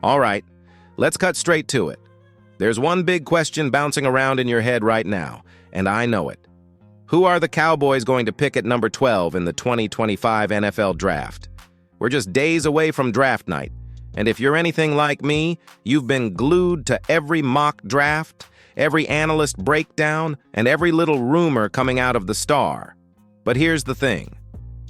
All right, let's cut straight to it. There's one big question bouncing around in your head right now, and I know it. Who are the Cowboys going to pick at number 12 in the 2025 NFL Draft? We're just days away from draft night, and if you're anything like me, you've been glued to every mock draft, every analyst breakdown, and every little rumor coming out of the Star. But here's the thing.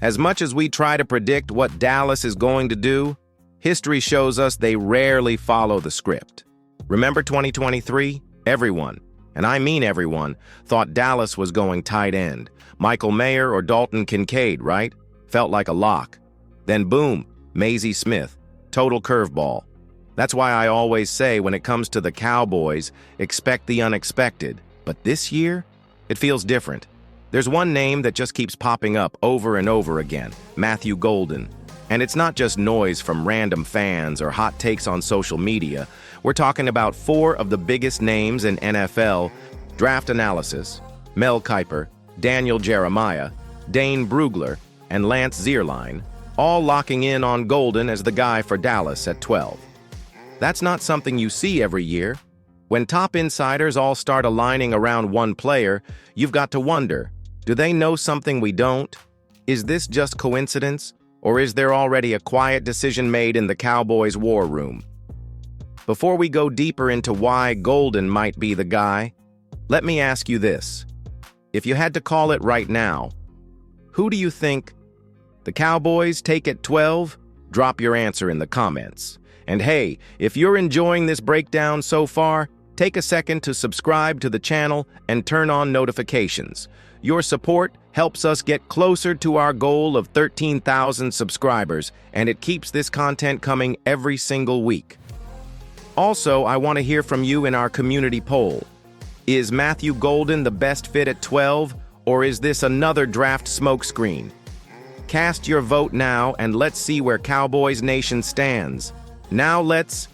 As much as we try to predict what Dallas is going to do, history shows us they rarely follow the script. Remember 2023? Everyone, and I mean everyone, thought Dallas was going tight end. Michael Mayer or Dalton Kincaid, right? Felt like a lock. Then boom, Maisie Smith. Total curveball. That's why I always say when it comes to the Cowboys, expect the unexpected. But this year, it feels different. There's one name that just keeps popping up over and over again, Matthew Golden. And it's not just noise from random fans or hot takes on social media. We're talking about four of the biggest names in NFL draft analysis: Mel Kiper, Daniel Jeremiah, Dane Brugler, and Lance Zierlein, all locking in on Golden as the guy for Dallas at 12. That's not something you see every year. When top insiders all start aligning around one player, you've got to wonder, do they know something we don't? Is this just coincidence? Or is there already a quiet decision made in the Cowboys' war room? Before we go deeper into why Golden might be the guy, let me ask you this. If you had to call it right now, who do you think the Cowboys take at 12? Drop your answer in the comments. And hey, if you're enjoying this breakdown so far, take a second to subscribe to the channel and turn on notifications. Your support helps us get closer to our goal of 13,000 subscribers, and it keeps this content coming every single week. Also, I want to hear from you in our community poll. Is Matthew Golden the best fit at 12, or is this another draft smokescreen? Cast your vote now, and let's see where Cowboys Nation stands. Now let's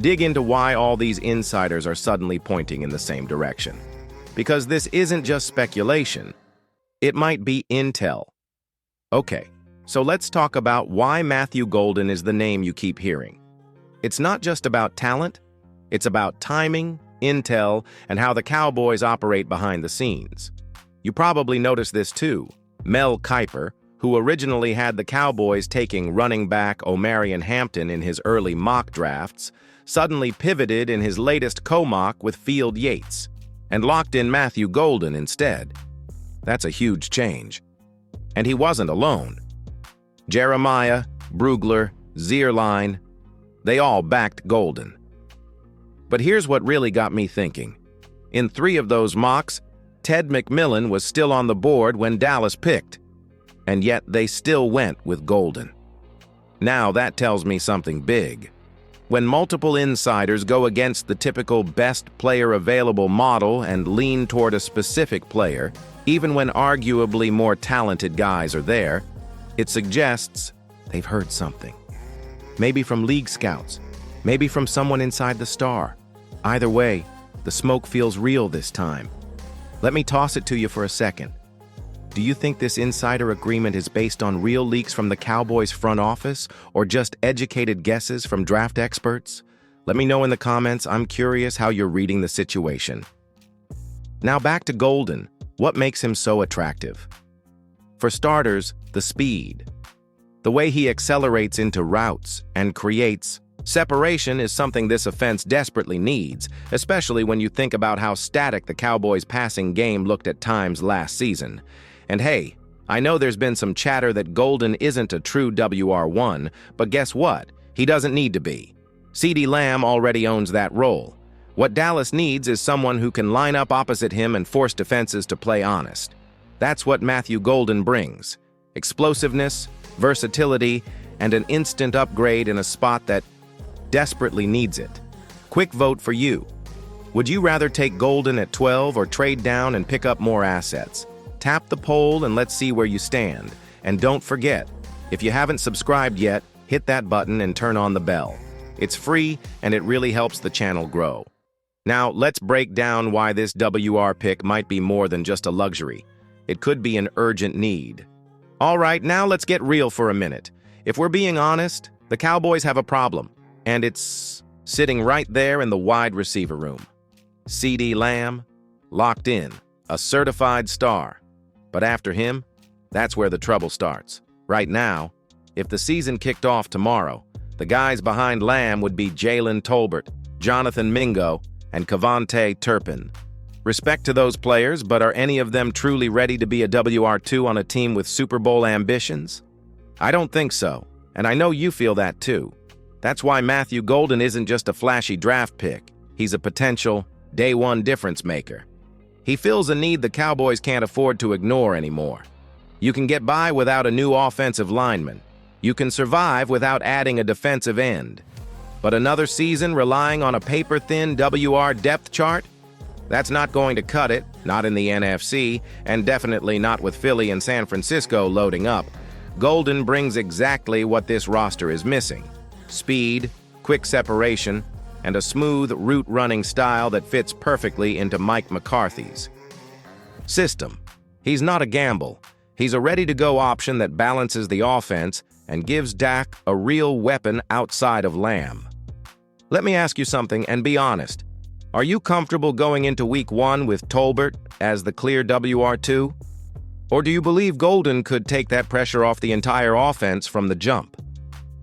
dig into why all these insiders are suddenly pointing in the same direction. Because this isn't just speculation. It might be intel. Okay, so let's talk about why Matthew Golden is the name you keep hearing. It's not just about talent, it's about timing, intel, and how the Cowboys operate behind the scenes. You probably noticed this too. Mel Kiper, who originally had the Cowboys taking running back Omarion Hampton in his early mock drafts, suddenly pivoted in his latest co-mock with Field Yates, and locked in Matthew Golden instead. That's a huge change. And he wasn't alone. Jeremiah, Brugler, Zierlein, they all backed Golden. But here's what really got me thinking. In 3 of those mocks, Ted McMillan was still on the board when Dallas picked, and yet they still went with Golden. Now that tells me something big. When multiple insiders go against the typical best player available model and lean toward a specific player, even when arguably more talented guys are there, it suggests they've heard something. Maybe from league scouts, maybe from someone inside the Star. Either way, the smoke feels real this time. Let me toss it to you for a second. Do you think this insider agreement is based on real leaks from the Cowboys front office or just educated guesses from draft experts? Let me know in the comments. I'm curious how you're reading the situation. Now back to Golden. What makes him so attractive? For starters, the speed. The way he accelerates into routes and creates separation is something this offense desperately needs, especially when you think about how static the Cowboys' passing game looked at times last season. And hey, I know there's been some chatter that Golden isn't a true WR1, but guess what? He doesn't need to be. CeeDee Lamb already owns that role. What Dallas needs is someone who can line up opposite him and force defenses to play honest. That's what Matthew Golden brings. Explosiveness, versatility, and an instant upgrade in a spot that desperately needs it. Quick vote for you. Would you rather take Golden at 12 or trade down and pick up more assets? Tap the poll and let's see where you stand. And don't forget, if you haven't subscribed yet, hit that button and turn on the bell. It's free and it really helps the channel grow. Now, let's break down why this WR pick might be more than just a luxury. It could be an urgent need. All right, now let's get real for a minute. If we're being honest, the Cowboys have a problem, And it's sitting right there in the wide receiver room. CeeDee Lamb, locked in, a certified star. But after him, that's where the trouble starts. Right now, if the season kicked off tomorrow, the guys behind Lamb would be Jalen Tolbert, Jonathan Mingo, and Cavante Turpin. Respect to those players, but are any of them truly ready to be a WR2 on a team with Super Bowl ambitions? I don't think so, and I know you feel that too. That's why Matthew Golden isn't just a flashy draft pick. He's a potential day one difference maker. He fills a need the Cowboys can't afford to ignore anymore. You can get by without a new offensive lineman. You can survive without adding a defensive end. But another season relying on a paper-thin WR depth chart? That's not going to cut it, not in the NFC, and definitely not with Philly and San Francisco loading up. Golden brings exactly what this roster is missing: speed, quick separation, and a smooth route-running style that fits perfectly into Mike McCarthy's system. He's not a gamble. He's a ready-to-go option that balances the offense and gives Dak a real weapon outside of Lamb. Let me ask you something, and be honest. Are you comfortable going into Week 1 with Tolbert as the clear WR2? Or do you believe Golden could take that pressure off the entire offense from the jump?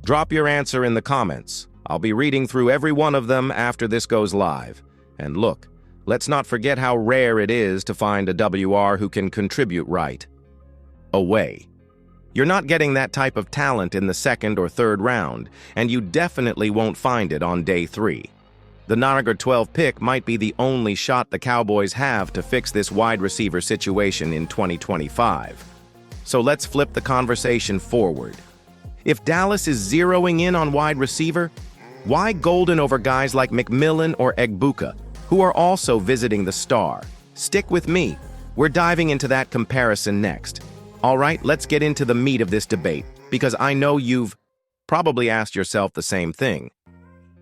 Drop your answer in the comments. I'll be reading through every one of them after this goes live. And look, let's not forget how rare it is to find a WR who can contribute right away. You're not getting that type of talent in the second or third round, and you definitely won't find it on day 3. The number 12 pick might be the only shot the Cowboys have to fix this wide receiver situation in 2025. So let's flip the conversation forward. If Dallas is zeroing in on wide receiver, why Golden over guys like McMillan or Egbuka, who are also visiting the star? Stick with me. We're diving into that comparison next. All right, let's get into the meat of this debate, because I know you've probably asked yourself the same thing.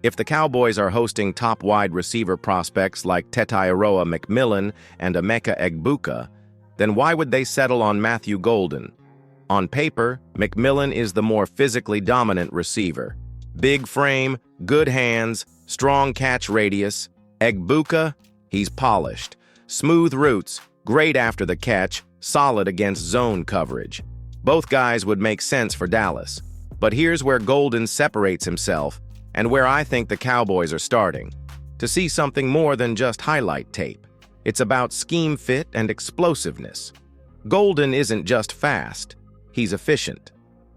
If the Cowboys are hosting top wide receiver prospects like Tetairoa McMillan and Emeka Egbuka, then why would they settle on Matthew Golden? On paper, McMillan is the more physically dominant receiver. Big frame, good hands, strong catch radius. Egbuka, he's polished. Smooth routes, great after the catch, solid against zone coverage. Both guys would make sense for Dallas. But here's where Golden separates himself, and where I think the Cowboys are starting to see something more than just highlight tape. It's about scheme fit and explosiveness. Golden isn't just fast, he's efficient.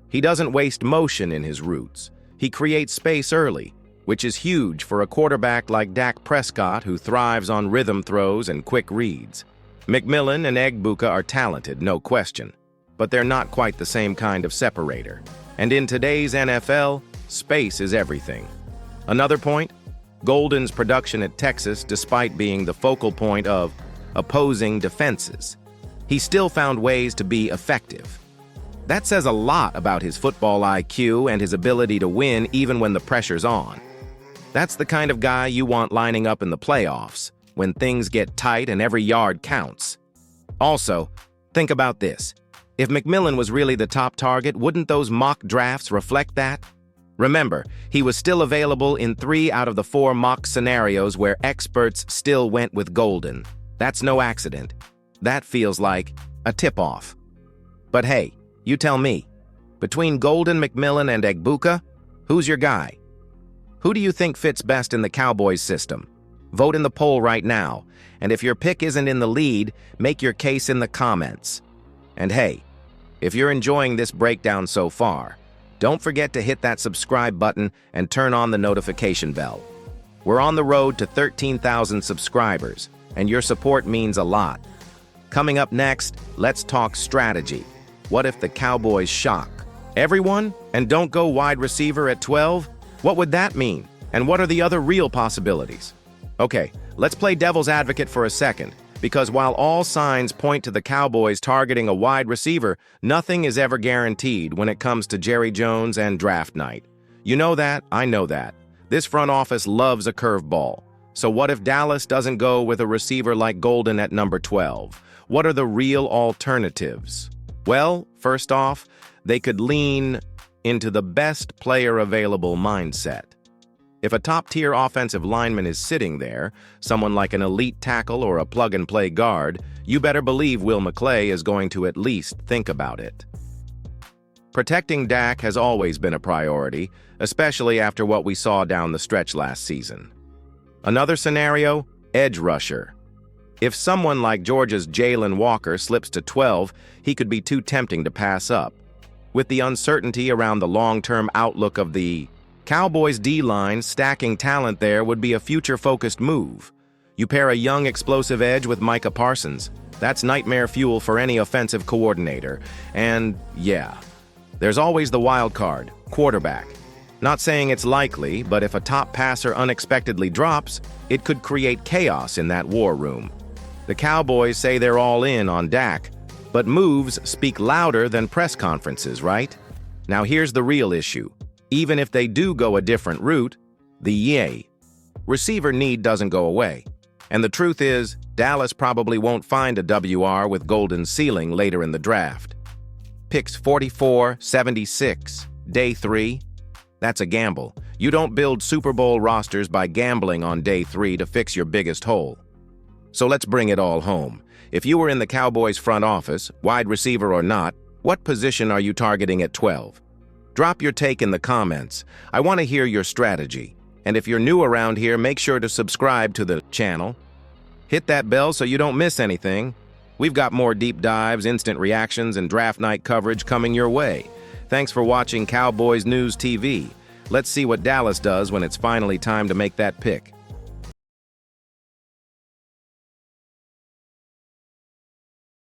He doesn't waste motion in his routes. He creates space early, which is huge for a quarterback like Dak Prescott who thrives on rhythm throws and quick reads. McMillan and Egbuka are talented, no question, but they're not quite the same kind of separator. And in today's NFL, space is everything. Another point, Golden's production at Texas, despite being the focal point of opposing defenses, he still found ways to be effective. That says a lot about his football IQ and his ability to win even when the pressure's on. That's the kind of guy you want lining up in the playoffs, when things get tight and every yard counts. Also, think about this. If McMillan was really the top target, wouldn't those mock drafts reflect that? Remember, he was still available in 3 out of the 4 mock scenarios where experts still went with Golden. That's no accident. That feels like a tip-off. But hey, you tell me. Between Golden, McMillan, and Egbuka, who's your guy? Who do you think fits best in the Cowboys system? Vote in the poll right now, and if your pick isn't in the lead, make your case in the comments. And hey, if you're enjoying this breakdown so far, don't forget to hit that subscribe button and turn on the notification bell. We're on the road to 13,000 subscribers, and your support means a lot. Coming up next, let's talk strategy. What if the Cowboys shock everyone and don't go wide receiver at 12? What would that mean? And what are the other real possibilities? Okay, let's play devil's advocate for a second, because while all signs point to the Cowboys targeting a wide receiver, nothing is ever guaranteed when it comes to Jerry Jones and draft night. You know that, I know that. This front office loves a curveball. So what if Dallas doesn't go with a receiver like Golden at number 12? What are the real alternatives? Well, first off, they could lean into the best player available mindset. If a top-tier offensive lineman is sitting there, someone like an elite tackle or a plug-and-play guard, you better believe Will McClay is going to at least think about it. Protecting Dak has always been a priority, especially after what we saw down the stretch last season. Another scenario, edge rusher. If someone like Georgia's Jalen Walker slips to 12, he could be too tempting to pass up. With the uncertainty around the long-term outlook of the Cowboys D-line, stacking talent there would be a future-focused move. You pair a young, explosive edge with Micah Parsons. That's nightmare fuel for any offensive coordinator. And, yeah, there's always the wild card, quarterback. Not saying it's likely, but if a top passer unexpectedly drops, it could create chaos in that war room. The Cowboys say they're all in on Dak, but moves speak louder than press conferences, right? Now here's the real issue. Even if they do go a different route, the receiver need doesn't go away. And the truth is, Dallas probably won't find a WR with golden ceiling later in the draft. Picks 44, 76, day 3. That's a gamble. You don't build Super Bowl rosters by gambling on day 3 to fix your biggest hole. So let's bring it all home. If you were in the Cowboys front office, wide receiver or not, what position are you targeting at 12? Drop your take in the comments. I want to hear your strategy. And if you're new around here, make sure to subscribe to the channel. Hit that bell so you don't miss anything. We've got more deep dives, instant reactions, and draft night coverage coming your way. Thanks for watching Cowboys News TV. Let's see what Dallas does when it's finally time to make that pick.